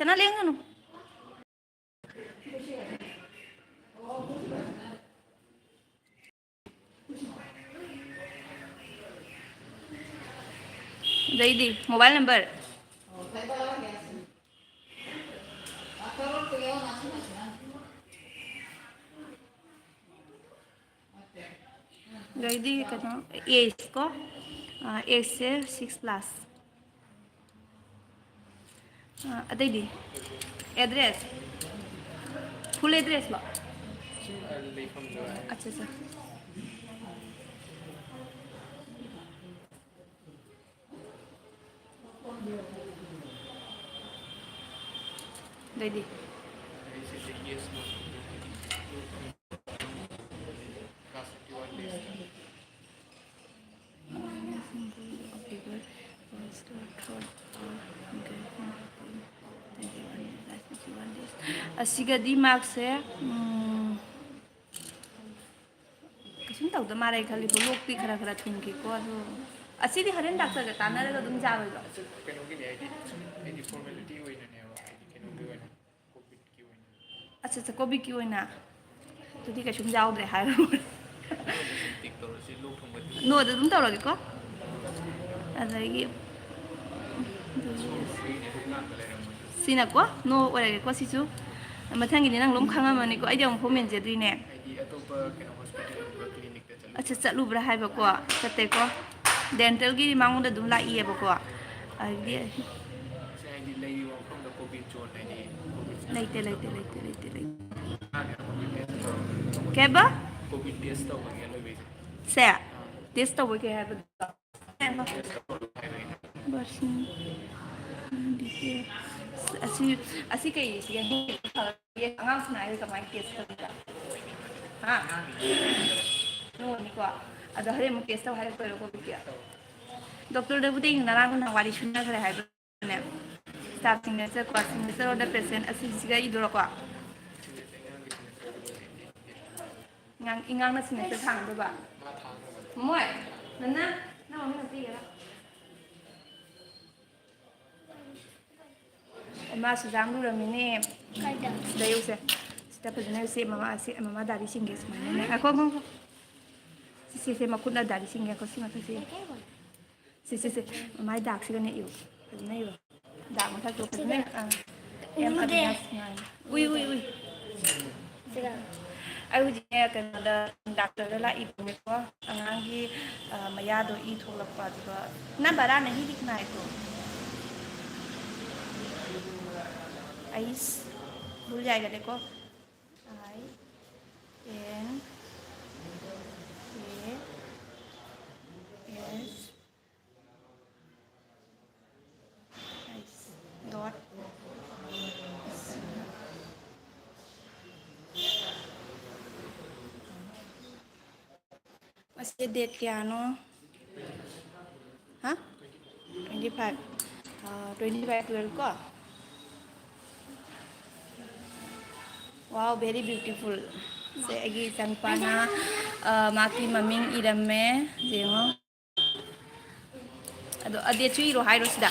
Sana liang no. Zaidi, mobile number. Zaidi kata age ko, age se 6 plus. Zaidi, address, full address lo. अच्छा अच्छा Zaidi. Asigadi marks है कसम तौद मारे खाली लोकती खरा खरा थुनकी को अदो असीदी हरेन डॉक्टर का ताना रे दुम जाबो ꯀꯩꯅꯣꯒꯤꯅꯦ ꯑꯩꯗꯤ ꯐꯣꯔꯃꯦꯂꯤꯇꯤ ꯑꯣꯏꯅꯅꯦꯕ ꯍꯥꯏꯗꯤ ꯀꯩꯅꯣꯒꯤ ꯑꯣꯏꯅ ꯀꯣꯚꯤꯗꯀꯤ ꯑꯣꯏꯅ अच्छा अच्छा कोविड की ओइना तुदी कसम जाउद्रे हारो ꯅꯣꯗ ꯁꯨꯝ ꯇꯤꯛ ꯇꯧꯔꯁꯤ ꯂꯣꯛ ꯊꯨꯡꯕꯗꯤ नो द दुम तौरगे को अदगी ꯁꯣꯔ ꯐꯨꯏꯅꯦ ꯑꯗꯨꯝ ꯉꯥꯛꯇ ꯂꯩꯔꯝꯃꯣꯏꯗ सिना को नो ओरेगे को सिसु मथंगिनी नंग लोम खांगामनी को आइदे हम फोमेन जेद्रिने ꯍꯥꯏꯗꯤ ꯑꯇꯣꯞꯄ ꯀꯩꯅꯣ ꯍꯣꯁꯄꯤꯇꯥꯜꯒꯨꯝꯕ ꯀ꯭ꯂꯤꯅꯤꯛꯇ अच्छा ꯆꯠꯂꯨꯕ꯭ꯔꯥ चलुब्रा हाइबो को चते को डेंटल की मांगोंदा दुम लाइएबो को आइदे ꯁꯦ ꯍꯥꯏꯗꯤ ꯂꯩꯔꯤꯕ ꯃꯐꯝꯗ ꯀꯣꯚꯤꯠ ꯖꯣꯟ ꯍꯥꯏꯗꯤ ꯀꯣꯚꯤꯠ लेते ꯇꯦꯁ लेते ꯇꯧꯕ लेते लेते लेते ꯀꯣꯚꯤꯠ ꯇꯦꯁ ꯇꯧꯕꯒꯤ केबा ꯀꯣꯚꯤꯠ ꯇꯦꯁ ꯇꯧꯕꯒꯤ ꯑꯂꯣꯏꯕꯩꯁꯦ से टेस्ट तो के है ꯀꯣꯚꯤꯠ ꯇꯦꯁ ꯇꯧꯕ ꯍꯥꯏꯕꯒꯤ बर्सिन ꯑꯁꯤ ꯑꯁꯤ ꯀꯩꯁꯤ ꯑꯉꯥꯡ ꯁꯅꯥꯏꯗ ꯀꯃꯥꯏꯅ ꯇꯦꯁ ꯇꯧꯕꯤꯕ ꯍꯥ ꯅꯣꯅꯤꯀꯣ ꯑꯗꯣ ꯍꯣꯔꯦꯟ ꯑꯃꯨꯛ ꯇꯦꯁ ꯇꯧ ꯍꯥꯏꯔꯛꯇꯣꯏꯔꯣ ꯀꯣꯚꯤꯗꯀꯤ ꯗꯣꯛꯇꯔꯗꯕꯨꯗꯤ ꯉꯔꯥꯡ ꯅꯍꯥꯟ ꯋꯥꯔꯤ ꯁꯨꯅꯈ꯭ꯔꯦ ꯍꯥꯏꯕꯅꯦ ꯁ꯭ꯇꯥꯐ ꯁꯤꯒꯅꯦꯆꯔ ꯀꯣ ꯁꯤꯒꯅꯦꯆꯔ ꯑꯣꯐ ꯗ ꯄꯦꯁꯦꯟ ꯑꯁꯤꯁꯤꯒ ꯏꯗꯣꯔꯀꯣ ꯑꯉꯥꯡꯒꯤ ꯁꯤꯒꯅꯦꯆꯔꯗꯨꯕꯨꯗꯤ ꯏꯗꯦ ꯏꯉꯥꯡꯅ ꯁꯤꯒꯅꯦꯆꯔ ꯊꯥꯡꯗꯣꯏꯕ ꯃꯥ ꯊꯥꯡꯒꯗꯕ ꯃꯣꯏ ꯅꯟꯅ ꯅꯪ ꯃꯃꯤꯡ ꯄꯤꯒꯦꯔꯥ ꯃꯥ ꯁꯨꯖꯥꯝ ꯂꯨꯔꯝꯃꯤꯅꯦ ꯁꯤꯗ ꯌꯧꯁꯦ ꯁꯤꯗ ꯐꯖꯅ ꯁꯦ ꯃꯃꯥ ꯗꯥꯗꯤ ꯁꯤꯡꯒꯦ ꯁꯨꯃꯥꯏꯅꯅꯦ ꯑꯈꯣ ꯁꯤꯁꯦ ꯃꯈꯨꯠꯅ ꯗꯥꯗꯤ ꯁꯤꯡꯒꯦ ꯑꯈꯣ ꯁꯤ ꯃꯊꯛꯁꯦ ꯁꯤꯁꯦ ꯃꯃꯥꯏ ꯗꯥꯛꯁꯤꯒꯅꯦ ꯏꯌꯨ ꯐꯖꯅ ꯏꯌꯨ ꯗꯥꯛ ꯃꯊꯛꯇꯣ ꯐꯖꯅ ꯌꯥꯝ ꯎꯏ ꯎꯏ ꯎꯏ ꯑꯩ ꯍꯧꯖꯤꯛꯅꯦ ꯀꯩꯅꯣꯗ ꯗꯥꯛꯇꯔꯗ ꯂꯥꯛꯏꯕꯅꯦꯀꯣ ꯑꯉꯥꯡꯒꯤ ꯃꯌꯥꯗꯣ ꯏ ꯊꯣꯛꯂꯛꯄ ꯑꯗꯨꯒ ꯅꯝꯕꯔꯥ ꯅꯍꯤ दिखना है तो आइस भूल जाएगा देखो I N A S ice dot मस्ते डेट क्या नो हाँ 25 12 को वाओ वेरी ब्यूटीफुल से अगी चंपाना माकी ममिंग इरमे जेंगो अदो अदे चुइरो हाइरो सिदा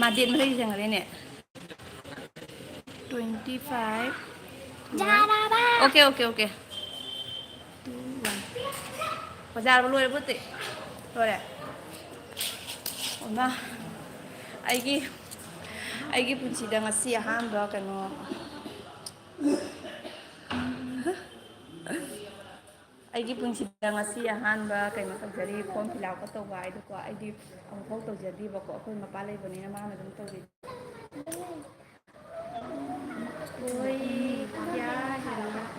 मादेन मरै जंगरेने 25 ओके ओके ओके 2 1 बाजार लोरे बोते लोरे ओना ꯑꯩꯒꯤ ꯄꯨꯟꯁꯤꯗ ꯉꯁꯤ ꯑꯍꯥꯟꯕ ꯀꯩꯅꯣ ꯑꯩꯒꯤ ꯄꯨꯟꯁꯤꯗ ꯉꯁꯤ ꯑꯍꯥꯟꯕ ꯀꯩꯅꯣ ꯇꯧꯖꯔꯤ ꯐꯣꯔꯝ ꯐꯤꯜ ꯑꯞ ꯇꯧꯕ ꯍꯥꯏꯗꯣꯀꯣ ꯑꯩꯗꯤ ꯑꯃꯨꯛꯐꯥꯎ ꯇꯧꯖꯗ꯭ꯔꯤꯕꯀꯣ ꯑꯩꯈꯣꯏ ꯃꯄꯥ ꯂꯩꯕꯅꯤꯅ ꯃꯥꯅ ꯑꯗꯨꯝ ꯇꯧꯖꯩ कोई क्या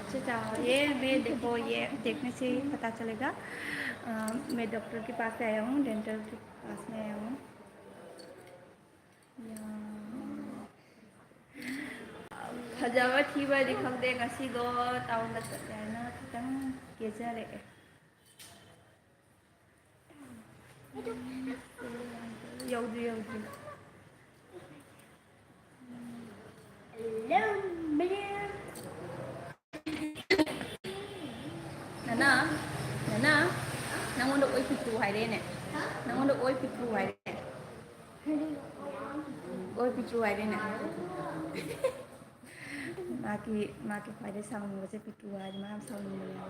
अच्छा चाहो ये मैं देखो ये देखने से ही पता चलेगा मैं डॉक्टर के पास आया हूँ डेंटल के पास में आया हूँ फजबा थीबदि खंदे ngasido tauna chana khitang kezare yaudu hello man nana nangonda oi pitru haire ne nangonda oi pitru haire oi ꯄꯤꯇ꯭ꯔꯨ ꯍꯥꯏꯔꯦꯅꯦ ꯃꯥꯒꯤ ꯈ꯭ꯋꯥꯏꯗꯩ ꯁꯥꯎꯅꯤꯡꯕꯁꯦ ꯄꯤꯇ꯭ꯔꯨ ꯍꯥꯏꯗꯤ ꯃꯥ ꯌꯥꯝ ꯁꯥꯎꯅꯤꯡꯕꯅꯦꯕ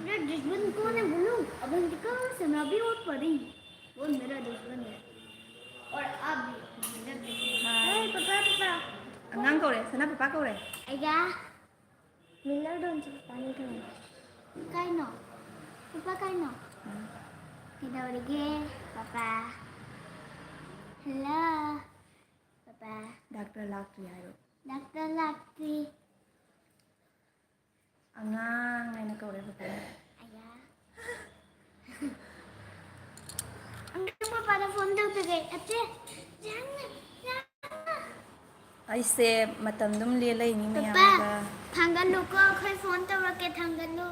मेरा दुश्मन कौन है बोलो अवंतिका सनाबी और परी वो मेरा दुश्मन है और आप भी मेरा दुश्मन है पापा पापा Angang kau deh, sana papa kau deh. आया मिलर डोंट पानी का काय नो पापा काय नो किधर पापा हेलो पापा Doctor laki ayo. डॉक्टर लाती Angang, nenek kau deh papa. आया अंकल पापा ने फोन दे गए अच्छे जाना Aise matam dum lelai ni पापा mayanga. थंगन को कोई फोन तो रखे थंगन लो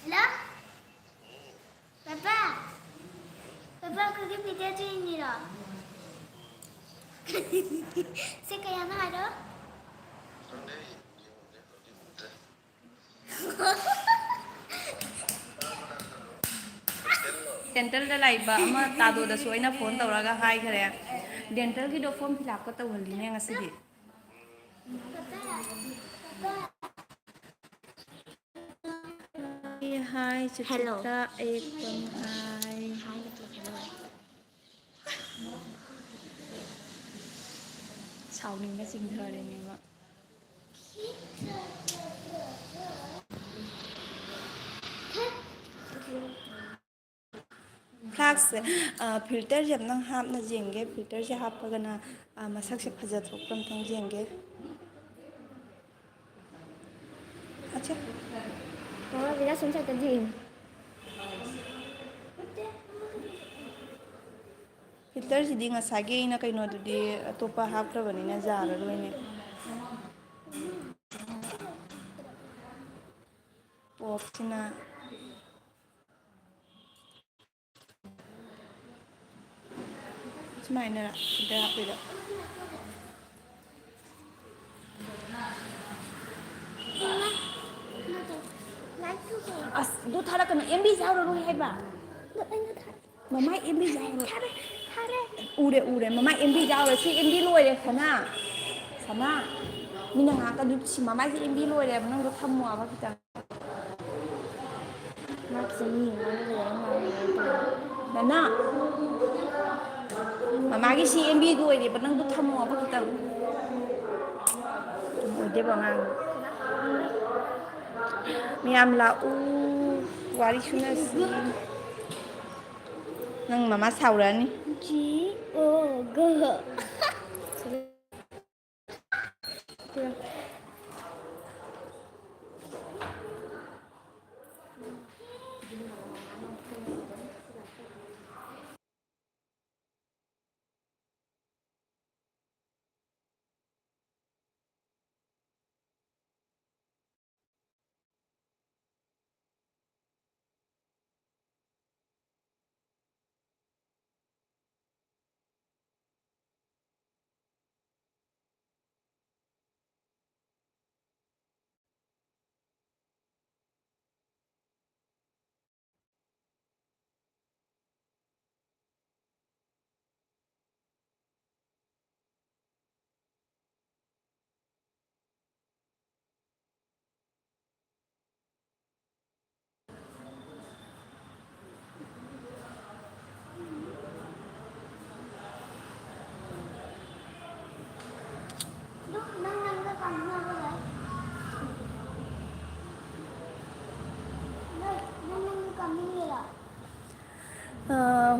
हेलो पापा पापा 그게 비대주인이라 색깔이 하나 알아? Dental da laiba ama tado da soina phone tawraga hai khare. Dental ki do form fill up ka tawhali ne ngasidi. Hi, Chitra, ekam hi. Sauning na sing thare ne ma. Flax filter jam nang hap na jenge filter je hap ga na masak se phajat thokram thang jenge. Acha. Mama bilang sunset tadi. Filter sidi ngasage ina kaino dudi atopa hapkrabani na jara roine. Pop sina Smaina ra filter hapida. As du thara kana MB jawra roi hai ba. Mama MB jawra. Ure mama MB jawra si MB loi re khana. Sama. Mina nga ka du si mama si MB loi re nang do thammo aba kita. Nana. Mama ki si MB loi re nang do thammo aba kita. Ode ba ngang. Miyam la wari sunasi. Nang mama saurani. G O G.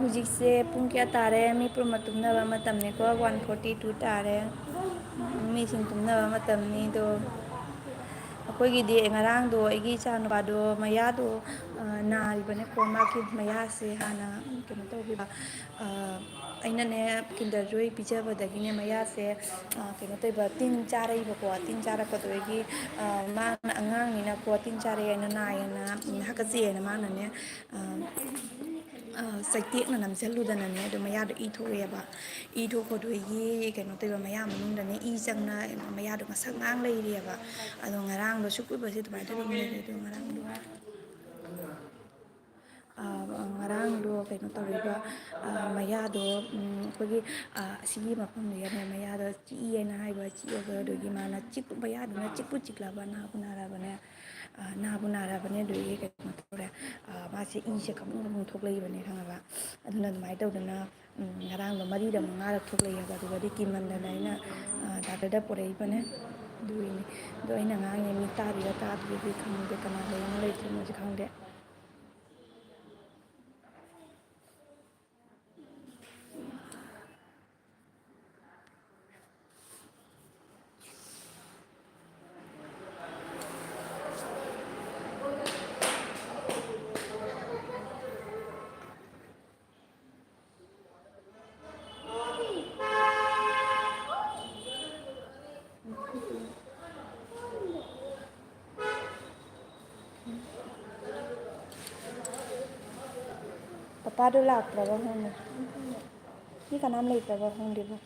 Hujikse pung kya tare mi promatumna ba matamne ko 1:42 tare mi sing tumna ba matamni do ꯑꯩꯈꯣꯏꯒꯤꯗꯤ ꯉꯔꯥꯡꯗꯣ ꯑꯩꯒꯤ ꯏꯆꯥꯅꯨꯄꯥꯗꯣ ꯃꯌꯥꯗꯣ ꯅꯥꯔꯤꯕꯅꯦ ꯀꯣ ꯃꯥꯒꯤ ꯃꯌꯥꯁꯦ ꯍꯥꯟꯅ ꯀꯩꯅꯣ ꯇꯧꯈꯤꯕ ꯑꯩꯅꯅꯦ ꯀꯤꯟꯗꯔ ꯖꯣꯏ ꯄꯤꯖꯕꯗꯒꯤꯅꯦ ꯃꯌꯥꯁꯦ ꯀꯩꯅꯣ ꯇꯧꯕ ꯇꯤꯟ ꯆꯥꯔꯛꯏꯕꯀꯣ ꯇꯤꯟ ꯆꯥꯔꯛꯄꯗꯒꯤ ꯃꯥꯅ ꯑꯉꯥꯡꯅꯤꯅꯀꯣ ꯇꯤꯟ ꯆꯥꯔꯛꯑꯦꯅ ꯅꯥꯏꯌꯦꯅ ꯍꯥꯀꯠꯆꯩꯑꯅ ꯃꯥꯅꯅꯦ ꯆꯩꯇꯦꯛꯅ ꯅꯝꯁꯤꯜꯂꯨꯗꯅꯅꯦ ꯑꯗꯨ ꯃꯌꯥꯗꯣ ꯏ ꯊꯣꯛꯂꯛꯑꯦꯕ ꯏ ꯊꯣꯛꯄꯗꯨꯒꯤ ꯀꯩꯅꯣ ꯇꯧꯕ ꯃꯌꯥ ꯃꯅꯨꯡꯗꯅꯦ ꯏ ꯆꯪꯅ ꯃꯌꯥꯗꯣ ꯉꯁꯪ ꯉꯥꯡ ꯂꯩꯔꯤꯑꯕ ꯑꯗꯣ ꯉꯔꯥꯡꯗꯣ ꯁꯨꯛ ꯀꯨꯏꯕꯁꯦ ꯑꯗꯨꯃꯥꯏꯅ ꯑꯗꯨꯝ ꯂꯩꯔꯦ ꯑꯗꯣ ꯉꯔꯥꯡꯗꯣ ꯀꯩꯅꯣ ꯇꯧꯔꯤꯕ ꯃꯌꯥꯗꯣ ꯑꯩꯈꯣꯏꯒꯤ ꯑꯁꯤꯒꯤ ꯃꯐꯝꯗꯨꯅꯦ ꯃꯌꯥꯗꯣ ꯆꯤꯛꯏꯅ ꯍꯥꯏꯕ ꯆꯤꯛꯑꯒ ꯑꯗꯨꯒꯤ ꯃꯥꯅ ꯆꯤꯛꯄ ꯃꯌꯥꯗꯨꯅ ꯆꯤꯛꯄꯨ ꯆꯤꯛꯂꯕ ꯅꯥꯕꯨ ꯅꯥꯔꯕꯅꯦ ꯑꯗꯨꯒꯤ ꯀꯩꯅꯣ ꯇꯧꯔꯦ ꯃꯥꯁꯦ ꯏꯁꯦ ꯈꯪꯕꯨꯡ ꯊꯣꯛꯂꯛꯏꯕꯅꯦ ꯈꯪꯉꯕ ꯑꯗꯨꯅ ꯑꯗꯨꯃꯥꯏꯅ ꯇꯧꯗꯅ ꯉꯔꯥꯡꯗꯣ 4ꯔꯛ 5ꯔꯛ ꯊꯣꯛꯂꯛꯑꯦꯕ ꯑꯗꯨꯒꯗꯤ ꯀꯤꯃꯟꯗꯅ ꯑꯩꯅ ꯗꯥꯛꯇꯔꯗ ꯄꯨꯔꯛꯏꯕꯅꯦ ꯑꯗꯨꯒꯤꯅꯤ ꯑꯗꯣ ꯑꯩꯅ ꯉꯥꯡꯉꯦ ꯃꯤ ꯇꯥꯔꯤꯔ ꯇꯥꯗ꯭ꯔꯤꯗꯤ ꯈꯪꯗꯦ ꯀꯅꯥ ꯂꯩꯔꯤꯅꯣ ꯂꯩꯇ꯭ꯔꯤꯅꯣꯁꯨ ꯈꯪꯗꯦ ꯄꯄꯥꯗꯣ ꯂꯥꯛꯇ꯭ꯔꯕ ꯈꯪꯗꯦ ꯃꯤ ꯀꯅꯥꯝ ꯂꯩꯇ꯭ꯔꯕ ꯈꯪꯗꯦꯕꯣ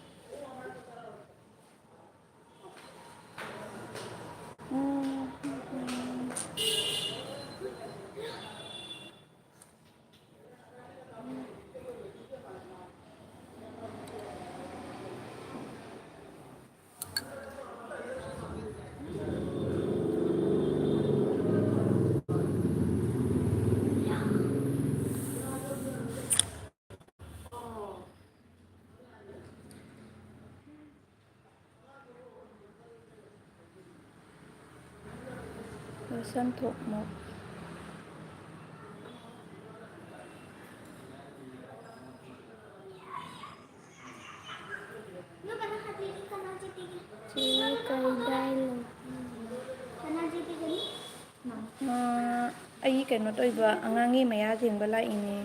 ꯁꯟꯊꯣꯛꯃꯨꯛ ꯑꯩ ꯀꯩꯅꯣ ꯇꯧꯕ ꯑꯉꯥꯡꯒꯤ ꯃꯌꯥ ꯆꯦꯡꯕ ꯂꯥꯛꯏꯅꯦ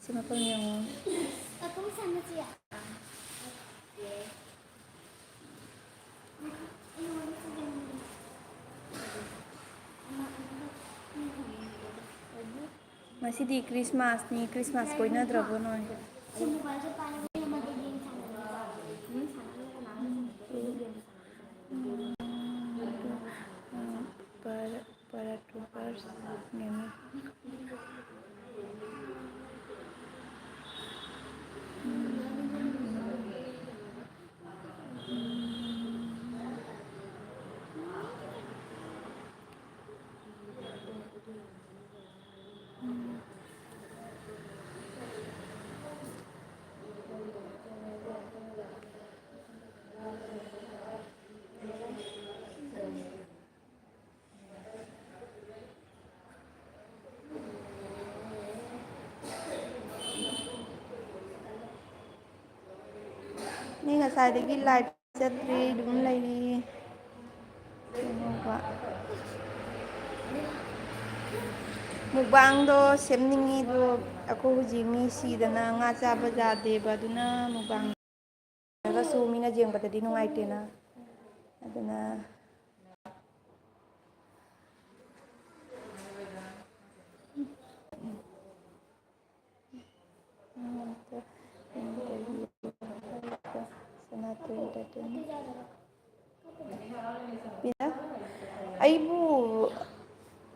ꯁꯤ ꯃꯐꯝ ꯌꯦꯡꯉꯣ ꯉꯁꯤꯗꯤ ꯈ꯭ꯔꯤꯁꯃꯥꯁꯅꯤ ꯈ꯭ꯔꯤꯁꯃꯥꯁ ꯀꯣꯏꯅꯗ꯭ꯔꯕꯣ ꯅꯣꯏ ꯅꯤ ꯉꯁꯥꯏꯗꯒꯤ ꯂꯥꯏꯚ ꯆꯠꯇ꯭ꯔꯤ ꯑꯗꯨꯝ ꯂꯩꯔꯤ ꯃꯨꯛꯕꯥꯡꯗꯣ ꯁꯦꯝꯅꯤꯡꯉꯤꯗꯣ ꯑꯩꯈꯣꯏ ꯍꯧꯖꯤꯛ ꯃꯤ ꯁꯤꯗꯅ ꯉꯥ ꯆꯥꯕ ꯌꯥꯗꯦꯕ ꯑꯗꯨꯅ ꯃꯨꯛꯕꯥꯡꯒꯁꯨ ꯃꯤꯅ ꯌꯦꯡꯕꯗꯗꯤ ꯅꯨꯡꯉꯥꯏꯇꯦꯅ ꯑꯗꯨꯅ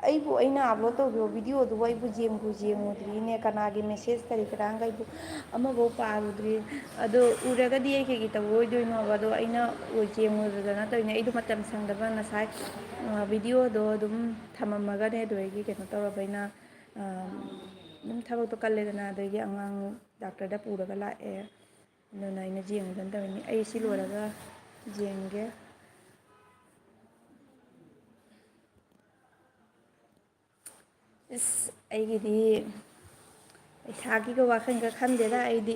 ꯑꯩꯕꯨ ꯑꯩꯅ ꯑꯞꯂꯣꯗ ꯇꯧꯈꯤꯕ ꯚꯤꯗꯤꯑꯣꯗꯨꯕꯨ ꯑꯩꯕꯨ ꯌꯦꯡꯉꯨꯗ꯭ꯔꯤꯅꯦ ꯀꯅꯥꯒꯤ ꯃꯦꯁꯦꯖ ꯀꯔꯤ ꯀꯔꯥꯡꯒ ꯑꯩꯕꯨ ꯑꯃꯐꯥꯎ ꯄꯥꯔꯨꯗ꯭ꯔꯤ ꯑꯗꯣ ꯎꯔꯒꯗꯤ ꯑꯩ ꯀꯩꯀꯩ ꯇꯧꯕ ꯑꯣꯏꯗꯣꯏꯅꯣꯕ ꯑꯗꯣ ꯑꯩꯅ ꯌꯦꯡꯉꯨꯗꯅ ꯇꯧꯔꯤꯅꯦ ꯑꯩꯗꯣ ꯃꯇꯝ ꯁꯪꯗꯕ ꯉꯁꯥꯏ ꯚꯤꯗꯤꯑꯣꯗꯣ ꯑꯗꯨꯝ ꯊꯝꯃꯝꯃꯒꯅꯦ ꯑꯗꯨꯗꯒꯤ ꯀꯩꯅꯣ ꯇꯧꯔꯕ ꯑꯩꯅ ꯑꯗꯨꯝ ꯊꯕꯛꯇꯣ ꯀꯜꯂꯦꯗꯅ ꯑꯗꯒꯤ ꯑꯉꯥꯡ ꯗꯥꯛꯇꯔꯗ ꯄꯨꯔꯒ ꯂꯥꯛꯑꯦ ꯑꯗꯨꯅ ꯑꯩꯅ ꯌꯦꯡꯉꯨꯗꯅ ꯇꯧꯔꯤꯅꯤ ꯑꯩ ꯁꯤ ꯂꯣꯏꯔꯒ ꯌꯦꯡꯒꯦ ꯑꯁ ꯑꯩꯒꯤꯗꯤ ꯄꯩꯁꯥꯒꯤꯒ ꯋꯥꯈꯜꯒ ꯈꯟꯗꯦꯗ ꯑꯩꯗꯤ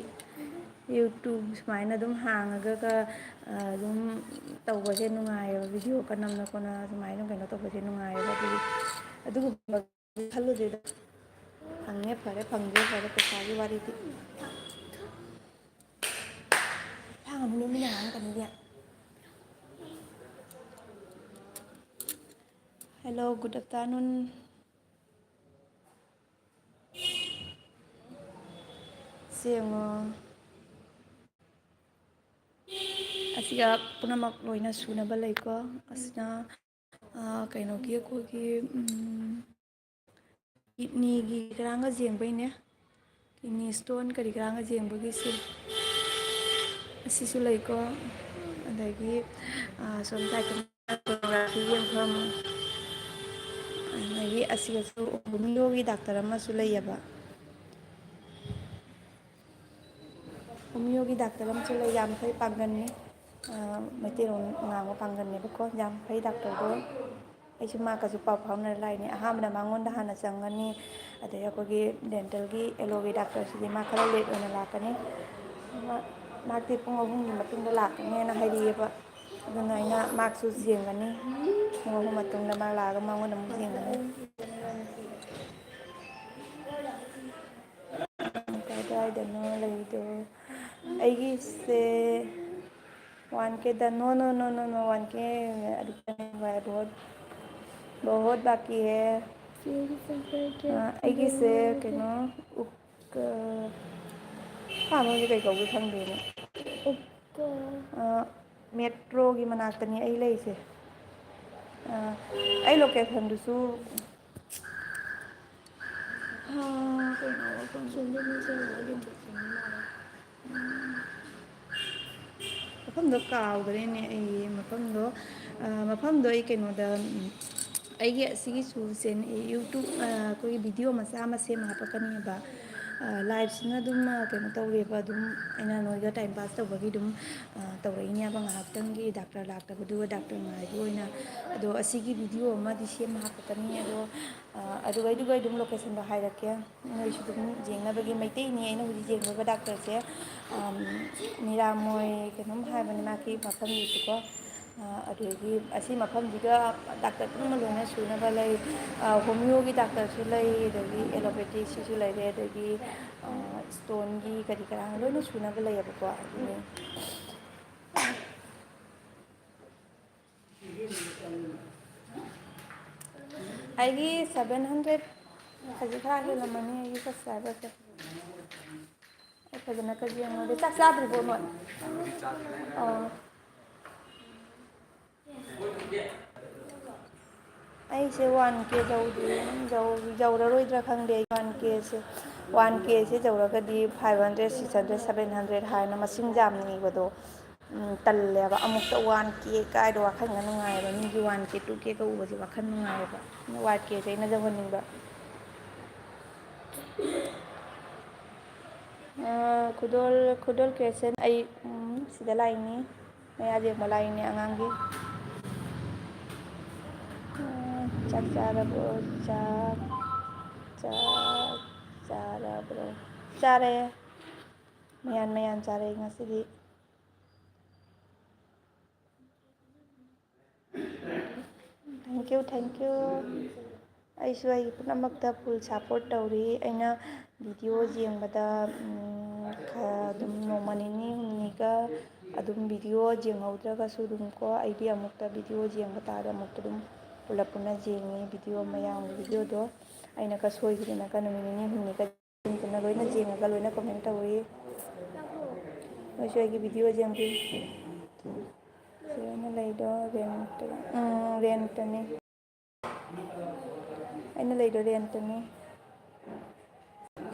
ꯌꯨꯇꯨꯕ ꯁꯨꯃꯥꯏꯅ ꯑꯗꯨꯝ ꯍꯥꯡꯉꯒ ꯑꯗꯨꯝ ꯇꯧꯕꯁꯦ ꯅꯨꯡꯉꯥꯏꯌꯦꯕ ꯚꯤꯗꯤꯑꯣꯒ ꯅꯝꯅ ꯈꯣꯠꯅ ꯁꯨꯃꯥꯏꯅ ꯀꯩꯅꯣ ꯇꯧꯕꯁꯦ ꯅꯨꯡꯉꯥꯏꯌꯦꯕ ꯑꯗꯨꯒꯤ ꯑꯗꯨꯒꯨꯝꯕ ꯈꯜꯂꯨꯗꯦꯗ ꯐꯪꯉꯦ ꯐꯔꯦ ꯐꯪꯗ꯭ꯔꯦ ꯐꯔꯦ ꯄꯩꯁꯥꯒꯤ ꯋꯥꯔꯤꯗꯤ ꯃꯤꯅ ꯉꯥꯡꯉꯛꯀꯅꯤꯅꯦ ꯍꯦꯜꯂꯣ ꯒꯨꯗ ꯑꯐꯇꯔꯅꯨꯟ ꯌꯦꯡꯉꯣ ꯑꯁꯤꯒ ꯄꯨꯝꯅꯃꯛ ꯂꯣꯏꯅ ꯁꯨꯅꯕ ꯂꯩꯀꯣ ꯑꯁꯤꯅ ꯀꯩꯅꯣꯒꯤ ꯑꯩꯈꯣꯏꯒꯤ ꯀꯤꯠꯅꯤꯒꯤ ꯀꯔꯥꯡꯒ ꯌꯦꯡꯕꯩꯅꯦ ꯀꯤꯠꯅꯤ ꯏꯁꯇꯣꯟ ꯀꯔꯤ ꯀꯔꯥꯡꯒ ꯌꯦꯡꯕꯒꯤꯁꯦ ꯑꯁꯤꯁꯨ ꯂꯩꯀꯣ ꯑꯗꯒꯤ ꯁꯣꯝ ꯁꯣꯅꯣꯒ꯭ꯔꯥꯐꯤ ꯌꯦꯡꯐꯝ ꯑꯗꯒꯤ ꯑꯁꯤꯒꯁꯨ ꯍꯣꯃꯤꯌꯣꯒꯤ ꯗꯥꯛꯇꯔ ꯑꯃꯁꯨ ꯂꯩꯌꯦꯕ ꯍꯣꯃꯤꯌꯣꯒꯤ ꯗꯥꯛꯇꯔ ꯑꯃꯁꯨ ꯂꯩ ꯌꯥꯝ ꯐꯩ ꯄꯥꯡꯒꯟꯅꯤ ꯃꯩꯇꯩꯂꯣꯟ ꯉꯥꯡꯕ ꯄꯥꯡꯒꯟꯅꯦꯕꯀꯣ ꯌꯥꯝ ꯐꯩ ꯗꯥꯛꯇꯔꯗꯣ ꯑꯩꯁꯨ ꯃꯥꯒꯁꯨ ꯄꯥꯎ ꯐꯥꯎꯅꯔ ꯂꯥꯛꯏꯅꯦ ꯑꯍꯥꯟꯕꯗ ꯃꯉꯣꯟꯗ ꯍꯥꯟꯅ ꯆꯪꯒꯅꯤ ꯑꯗꯩ ꯑꯩꯈꯣꯏꯒꯤ ꯗꯦꯟꯇꯦꯜꯒꯤ ꯑꯦꯂꯣꯒꯤ ꯗꯥꯛꯇꯔꯁꯤꯗꯤ ꯃꯥ ꯈꯔ ꯂꯦꯠ ꯑꯣꯏꯅ ꯂꯥꯛꯀꯅꯤ ꯃꯥꯛꯇꯤ ꯄꯨꯡ 3ꯒꯤ ꯃꯇꯨꯡꯗ ꯂꯥꯛꯀꯅꯦꯅ ꯍꯥꯏꯔꯛꯑꯦꯕ ꯑꯗꯨꯅ ꯑꯩꯅ ꯃꯥꯛꯁꯨ ꯌꯦꯡꯒꯅꯤ ꯄꯨꯡ 3 ꯃꯇꯨꯡꯗ ꯃꯥ ꯂꯥꯛꯑꯒ ꯃꯉꯣꯟꯗ ꯑꯃꯨꯛ ꯌꯦꯡꯒꯅꯤ ꯀꯗꯥꯏꯗꯅꯣ ꯂꯩꯗꯣ ꯑꯩꯒꯤꯁꯦ 1Kꯗ नो 1K बहुत बाकी है ꯑꯩꯒꯤꯁꯦ ꯀꯩꯅꯣ ꯃꯣꯏꯁꯦ ꯀꯩ ꯀꯧꯒꯦ ꯈꯪꯗꯦꯅꯦ ꯃꯦꯇ꯭ꯔꯣꯒꯤ ꯃꯅꯥꯛꯇꯅꯤ ꯑꯩ ꯂꯩꯁꯦ ꯑꯩ ꯂꯣꯀꯦꯁꯟꯗꯨꯁꯨ ꯃꯐꯝꯗꯣ ꯀꯥꯎꯈ꯭ꯔꯦꯅꯦ ꯑꯩ ꯃꯐꯝꯗꯣ ꯑꯩ ꯀꯩꯅꯣꯗ ꯑꯩꯒꯤ ꯑꯁꯤꯒꯤ ꯁꯨꯁꯦ ꯌꯨꯇꯨꯞ ꯑꯩꯈꯣꯏꯒꯤ ꯚꯤꯗꯤꯑꯣ ꯃꯆꯥ ꯑꯃ ꯁꯦꯝꯃ ꯍꯥꯞꯄꯛꯀꯅꯦꯕ ꯂꯥꯏꯚꯁꯤꯅ ꯑꯗꯨꯝ ꯀꯩꯅꯣ ꯇꯧꯔꯦꯕ ꯑꯗꯨꯝ ꯑꯩꯅ ꯅꯣꯏꯒ ꯇꯥꯏꯝ ꯄꯥꯁ ꯇꯧꯕꯒꯤ ꯑꯗꯨꯝ ꯇꯧꯔꯛꯏꯅꯦꯕ ꯉꯥꯏꯍꯥꯛꯇꯪꯒꯤ ꯗꯥꯛꯇꯔ ꯂꯥꯛꯇꯕꯗꯨꯒ ꯗꯥꯛꯇꯔ ꯉꯥꯏꯕ ꯑꯣꯏꯅ ꯑꯗꯣ ꯑꯁꯤꯒꯤ ꯚꯤꯗꯤꯑꯣ ꯑꯃꯗꯤ ꯁꯦꯝꯃ ꯍꯥꯞꯄꯛꯀꯅꯤ ꯑꯗꯣ ꯑꯗꯨꯒ ꯑꯗꯨꯝ ꯂꯣꯀꯦꯁꯟꯗꯣ ꯍꯥꯏꯔꯛꯀꯦ ꯅꯣꯏꯁꯨ ꯑꯗꯨꯝ ꯌꯦꯡꯅꯕꯒꯤ ꯃꯩꯇꯩꯅꯤ ꯑꯩꯅ ꯍꯧꯖꯤꯛ ꯌꯦꯡꯕ ꯗꯥꯛꯇꯔꯁꯦ ꯃꯤꯔꯥꯃꯣꯏ ꯀꯩꯅꯣꯝ ꯍꯥꯏꯕꯅꯤ ꯃꯥꯒꯤ ꯃꯐꯝꯗꯨꯁꯨꯀꯣ ꯑꯗꯨꯗꯒꯤ ꯑꯁꯤ ꯃꯐꯝꯁꯤꯒ ꯗꯥꯛꯇꯔ ꯄꯨꯝꯅꯃꯛ ꯂꯣꯏꯅ ꯁꯨꯅꯕ ꯂꯩ ꯍꯣꯃꯤꯌꯣꯒꯤ ꯗꯥꯛꯇꯔꯁꯨ ꯂꯩ ꯑꯗꯒꯤ ꯑꯦꯂꯣꯄꯦꯊꯤꯛꯁꯤꯁꯨ ꯂꯩꯔꯦ ꯑꯗꯒꯤ ꯏꯁꯇꯣꯟꯒꯤ ꯀꯔꯤ ꯀꯔꯥ ꯂꯣꯏꯅ ꯁꯨꯅꯕ ꯂꯩꯌꯦꯕꯀꯣ ꯑꯗꯨꯅꯤ ꯑꯩꯒꯤ 700 ꯈꯖꯤꯛ ꯈꯔ ꯍꯦꯜꯂꯝꯃꯅꯤ ꯑꯩꯒꯤ ꯁꯕꯁꯀ꯭ꯔꯥꯏꯕꯔꯁꯦ ꯑꯩ ꯐꯖꯅ ꯀꯔꯤ ꯌꯦꯡꯉꯣꯗꯦ ꯆꯥꯛ ꯆꯥꯗ꯭ꯔꯤꯕꯣ ꯅꯣꯏ ꯑꯩꯁꯦ 1K ꯌꯧꯔꯔꯣꯏꯗ꯭ꯔꯥ ꯈꯪꯗꯦ ꯑꯩ 1Kꯁꯦ ꯌꯧꯔꯒꯗꯤ 500 600 700 ꯍꯥꯏꯅ ꯃꯁꯤꯡ ꯌꯥꯝꯅ ꯏꯕꯗꯣ ꯇꯜꯂꯦꯕ ꯑꯃꯨꯛꯇ 1K ꯀꯥꯏꯗꯣ ꯋꯥꯈꯜꯒ ꯅꯨꯡꯉꯥꯏꯑꯕ ꯃꯤꯒꯤ 1K 2Kꯒ ꯎꯕꯁꯦ ꯋꯥꯈꯜ ꯅꯨꯡꯉꯥꯏꯑꯕ 1Kꯁꯦ ꯑꯩꯅ ꯌꯧꯍꯟꯅꯤꯡꯕ ꯈꯨꯗꯣꯜ ꯀ꯭ꯔꯦꯁꯟ ꯑꯩ ꯁꯤꯗ ꯂꯥꯛꯏꯅꯤ ꯃꯌꯥ ꯌꯦꯡꯕ ꯂꯥꯛꯏꯅꯤ ꯑꯉꯥꯡꯒꯤ ꯆꯥꯛ ꯆꯥꯔꯕ꯭ꯔꯣ ꯆꯥꯔꯕ꯭ꯔꯣ ꯆꯥꯔꯦ ꯃꯌꯥꯟ ꯆꯥꯔꯦ ꯉꯁꯤꯗꯤ ꯊꯦꯡꯀ꯭ꯌꯨ ꯑꯩꯁꯨ ꯑꯩꯒꯤ ꯄꯨꯝꯅꯃꯛꯇ ꯐꯨꯜ ꯁꯞꯄꯣꯔꯠ ꯇꯧꯔꯤ ꯑꯩꯅ ꯚꯤꯗꯤꯑꯣ ꯌꯦꯡꯕꯗ ꯑꯗꯨꯝ ꯅꯣꯡꯃ ꯅꯤꯅꯤ ꯍꯨꯝꯅꯤꯒ ꯑꯗꯨꯝ ꯚꯤꯗꯤꯑꯣ ꯌꯦꯡꯍꯧꯗ꯭ꯔꯒꯁꯨ ꯑꯗꯨꯝ ꯀꯣ ꯑꯩꯗꯤ ꯑꯃꯨꯛꯇ ꯚꯤꯗꯤꯑꯣ ꯌꯦꯡꯕ ꯇꯥꯔꯗꯤ ꯑꯃꯨꯛꯇ ꯑꯗꯨꯝ ꯄꯨꯟꯅ ꯌꯦꯡꯉꯤ ꯚꯤꯗꯤꯑꯣ ꯃꯌꯥꯝꯒꯤ ꯚꯤꯗꯤꯑꯣꯗꯣ ꯑꯩꯅꯒ ꯁꯣꯏꯈꯤꯗꯅꯒ ꯅꯨꯃꯤꯠ ꯅꯤꯅꯤ ꯍꯨꯝꯅꯤꯒ ꯄꯨꯟꯅ ꯂꯣꯏꯅ ꯌꯦꯡꯉꯒ ꯂꯣꯏꯅ ꯀꯃꯦꯟ ꯇꯧꯋꯤ ꯅꯣꯏꯁꯨ ꯑꯩꯒꯤ ꯚꯤꯗꯤꯑꯣ ꯌꯦꯡꯕꯤꯌꯨ ꯑꯩꯅ ꯂꯩꯗꯣ ꯔꯦꯟꯇꯅꯤ ꯑꯩꯅ ꯂꯩꯗꯣ ꯔꯦꯟꯇꯅꯤ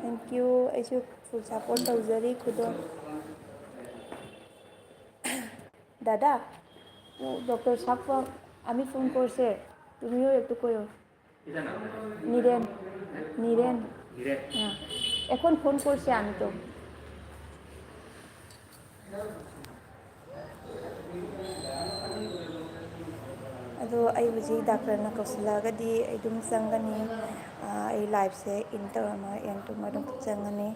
ꯊꯦꯡꯀ꯭ꯌꯨ ꯑꯩꯁꯨ ꯐꯨꯜ ꯁꯞꯄꯣꯔꯠ ꯇꯧꯖꯔꯤ ꯈꯨꯗꯣꯜ দাদা ডক্টর সাহেব আমি ফোন করছে তুমিও একটু কইও নীরেন হ্যাঁ এখন ফোন করছে আমি তো ꯑꯗꯣ ꯑꯩ ꯍꯧꯖꯤꯛ ꯗꯥꯛꯇꯔꯅ ꯀꯧꯁꯤꯜꯂꯛꯑꯒꯗꯤ ꯑꯩ ꯑꯗꯨꯝ ꯆꯪꯒꯅꯤ ꯑꯩ ꯂꯥꯏꯐꯁꯦ ꯏꯟ ꯇꯧꯔꯝꯃ ꯑꯦꯟ ꯇꯧꯔꯝꯃ ꯑꯗꯨꯝ ꯆꯪꯒꯅꯤ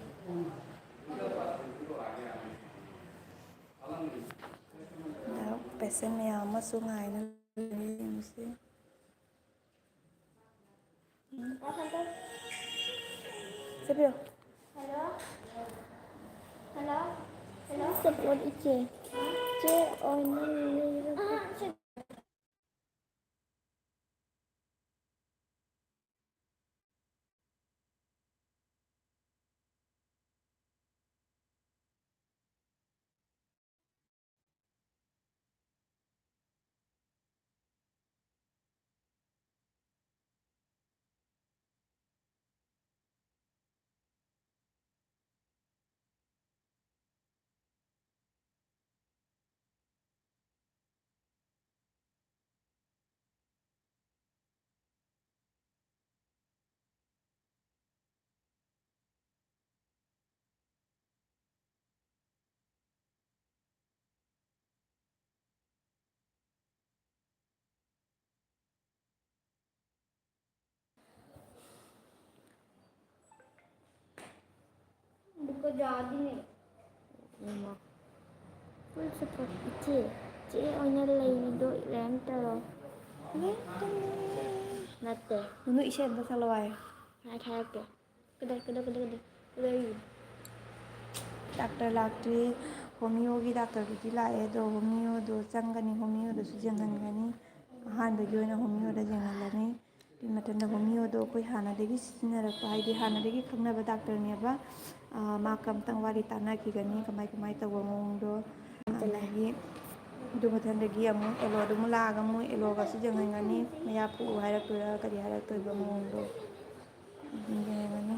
ꯄꯦꯁꯦꯟ ꯃꯌꯥꯝ ꯑꯃꯁꯨ ꯉꯥꯏꯅ ꯌꯦꯡꯉꯤꯁꯤ ꯆꯠꯄꯤꯌꯣ Support iche. Che oil. याद ही नहीं फुल सपोर्ट इचे चे ओइना लेनिदो रैंक तरो नत्ते Nunu isya ba sa laway? मैं ठहर के कदर Doctor lakti homeo gi doctor gi lae do homeo do changani homeo do su jangani han do joina homeo da jangalani di matanda homeo do koi hana degi sinara pa di hana degi khangna ba doctor ne ba ma kam tang wari tana ki gani kamai taw mong do lagi do matanda gi amu elo do mula ga mu elo ga su jangani maya pu haira pura kari haira to ba mong do jangani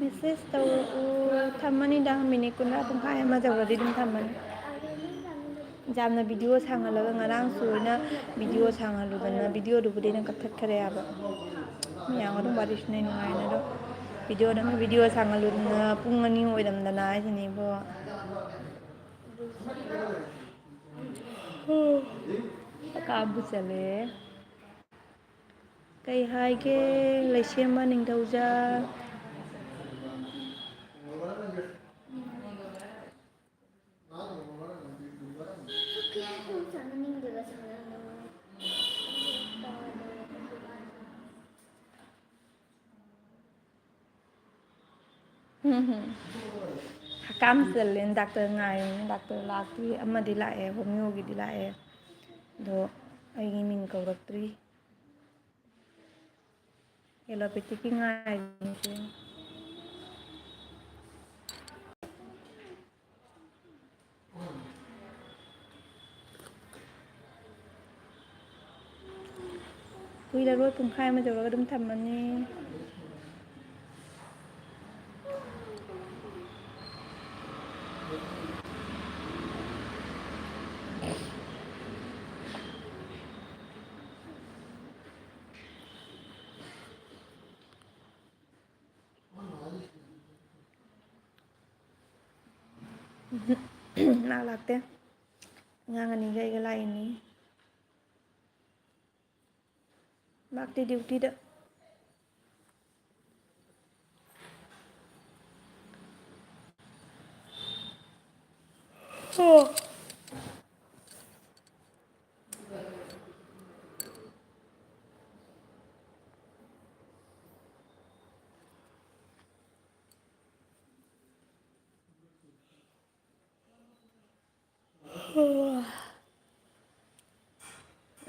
Message tahu thamani dah minit kuna pungkai ama jawab di dum thamani jamna video sangalaga ngarang suina video sangaludana video du budena kathak khare aba yang adum baris nei ngai na do video sangaludana pungani oidam dana ni bo kabu chale kai hai ke leisema ning dauja Hakam selen doctor ngai doctor lakti amma di lae homeo gi di lae do ai gi min kauratri allopathy ki ngai ni kui la roi pungkai ma jawra dum thamani nak lakte ngangani gai ga lai ni bakti duty da oh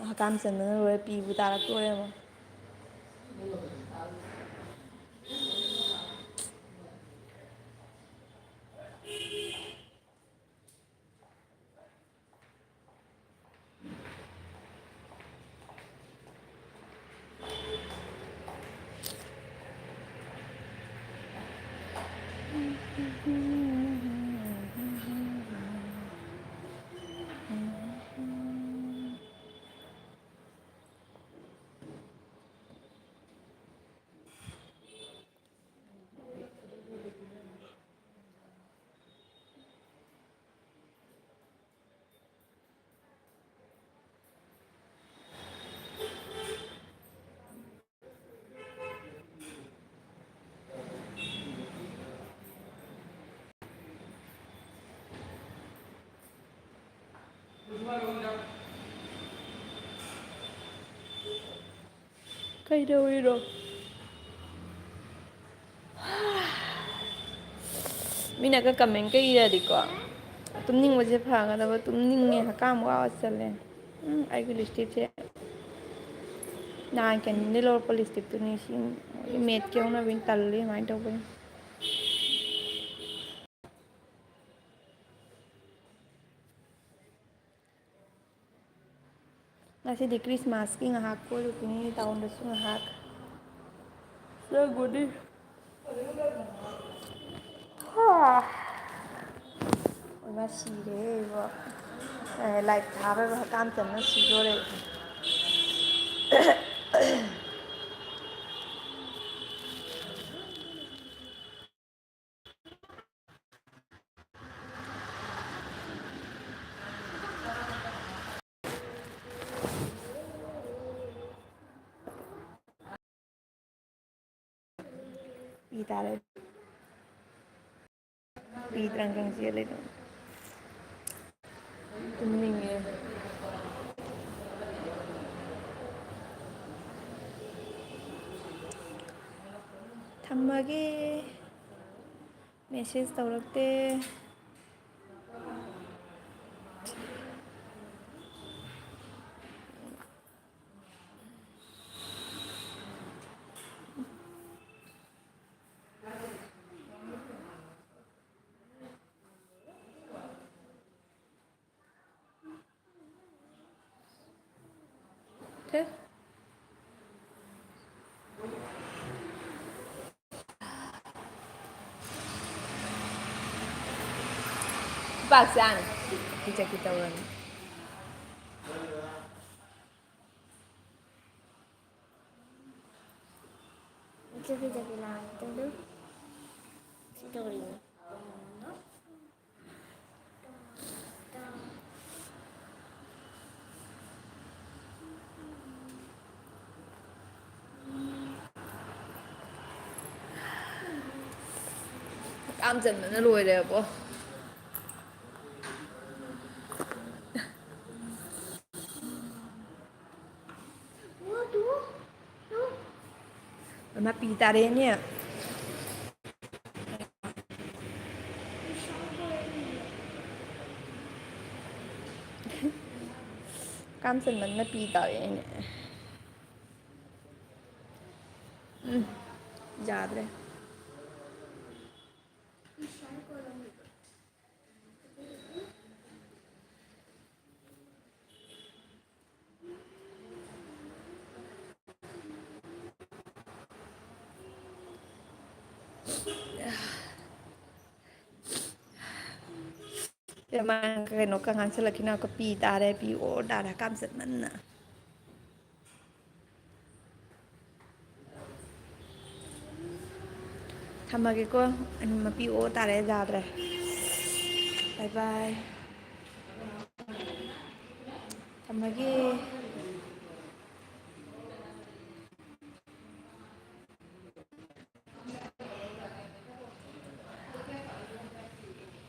Hakam selen roi pi butara to ya ma kai đâu đi rồi mina ka comment kai ya di ko tumning waje phaga da tumning nge hakam wa asale ai gi listip che na kan ni lor police tip tu ni sin met kyau na win talli mai to bai ꯉꯁꯤꯗꯤ ꯈ꯭ꯔꯤꯁꯃꯥꯁꯀꯤ ꯉꯥꯏꯍꯥꯛ ꯀꯣꯏꯔꯨꯕꯅꯤ ꯇꯥꯎꯟꯗꯁꯨ ꯉꯥꯏꯍꯥꯛ ꯆꯪꯉꯨꯅꯤ ꯑꯣꯏꯃꯥ ꯁꯤꯔꯦ ꯏꯕꯣ light ꯊꯥꯕꯒ ꯍꯛꯀꯥꯝ ꯆꯟꯕꯅ ꯁꯤꯗꯣꯔꯦ ꯄꯤ ꯇꯥꯔꯦ ꯄꯤ ꯇ꯭ꯔꯪ ꯇ꯭ꯔꯪ ꯆꯦꯜꯂꯦ ꯑꯗꯨꯝ ꯇꯨꯝꯅꯤꯡꯉꯦ ꯊꯝꯃꯒꯦ ꯃꯦꯁꯦꯖ ꯇꯧꯔꯛꯇꯦ ꯊꯦ ꯄꯥꯛꯆꯥꯡ ꯆꯠꯀꯦ ꯇꯧꯔꯅꯤ Jadi lantai dulu. Story. ꯍꯛꯀꯥꯝ ꯆꯟꯕꯅ ꯂꯣꯏꯔꯦꯕꯣ ꯑꯣꯏꯃꯥ ꯄꯤ ꯇꯥꯔꯦꯅꯦ ꯍꯛꯀꯥꯝ ꯆꯟꯃꯟꯗꯅ ꯄꯤ ꯇꯥꯔꯛꯑꯦꯅꯦ ꯌꯥꯗ꯭ꯔꯦ ꯀꯩꯅꯣꯒ ꯉꯥꯡꯁꯤꯜꯂꯛꯈꯤꯅꯀꯣ ꯄꯤ ꯇꯥꯔꯦ ꯄꯤ ꯑꯣꯔ ꯇꯥꯔꯦ ꯍꯛꯀꯥꯝ ꯆꯟꯃꯟꯗꯅ ꯊꯝꯃꯒꯦꯀꯣ ꯃꯄꯤ ꯑꯣ ꯇꯥꯔꯦ ꯌꯥꯗ꯭ꯔꯦ ꯕꯥꯏ ꯕꯥꯏ ꯊꯝꯃꯒꯦ